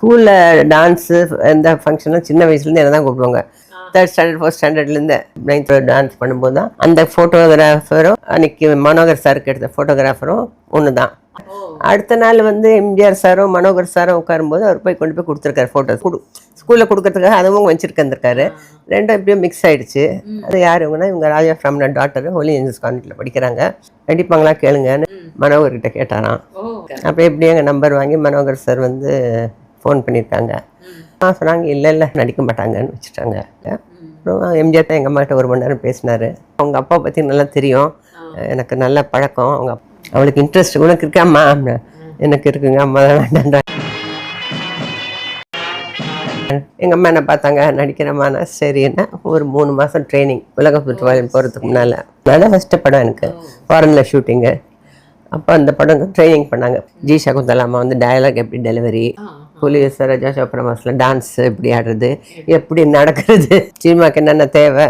ஸ்கூலில் டான்ஸு எந்த ஃபங்க்ஷனும் சின்ன வயசுலேருந்து என்ன தான் கூப்பிடுவாங்க. 3rd standard 4th ஸ்டாண்டர்ட்லேருந்து 9th dance பண்ணும்போது தான் அந்த ஃபோட்டோகிராஃபரும் அன்றைக்கி மனோகர் சாருக்கு எடுத்த ஃபோட்டோகிராஃபரும் ஒன்று தான். அடுத்த நாள் வந்து எம்ஜிஆர் சாரும் மனோகர் சாரும் உட்காரும்போது அவர் போய் கொண்டு போய் கொடுத்துருக்காரு ஃபோட்டோஸ். ஸ்கூலில் கொடுக்கறதுக்காக அதுவும் வச்சுருக்கந்துருக்காரு. ரெண்டும் எப்படியும் மிக்ஸ் ஆகிடுச்சு. அது யாருங்கன்னா இவங்க ராஜா ஃப்ராம்னா டாட்டர் ஹோலி ஏஞ்சல்ஸ் கான்வென்ட்ல படிக்கிறாங்க, நடிப்பாங்களா கேளுங்கன்னு மனோகர்கிட்ட கேட்டாராம். அப்போ எப்படி எங்கள் நம்பர் வாங்கி மனோகர் சார் வந்து ஃபோன் பண்ணியிருக்காங்க. சொன்னாங்க இல்லை நடிக்க மாட்டாங்கன்னு வச்சுட்டாங்க. அப்புறம் எம்ஜிஆர் தான் எங்கள் அம்மாகிட்ட 1 மணி நேரம் பேசினார். அவங்க அப்பா பற்றி நல்லா தெரியும், எனக்கு நல்ல பழக்கம். அவங்க அவளுக்கு இன்ட்ரெஸ்ட் உனக்கு இருக்காம்மா? எனக்கு இருக்குங்க, அம்மா தான் வேண்டாம். எங்கள் அம்மா என்ன பார்த்தாங்க, நடிக்கிறம்மாண்ணா சரின்னா ஒரு 3 மாதம் ட்ரைனிங் உலக சுற்றுவாயில் போகிறதுக்கு முன்னால். அதான் ஃபஸ்ட்டு படம் எனக்கு ஃபாரினில் ஷூட்டிங்கு. அப்போ அந்த படம் ட்ரைனிங் பண்ணாங்க. ஜி சகுந்தலாமா வந்து டயலாக் எப்படி டெலிவரி, போலீஸ் ராஜா சோப்ரமாஸில் டான்ஸ் எப்படி ஆடுறது, எப்படி நடக்கிறது, சினிமாவுக்கு என்னென்ன தேவை.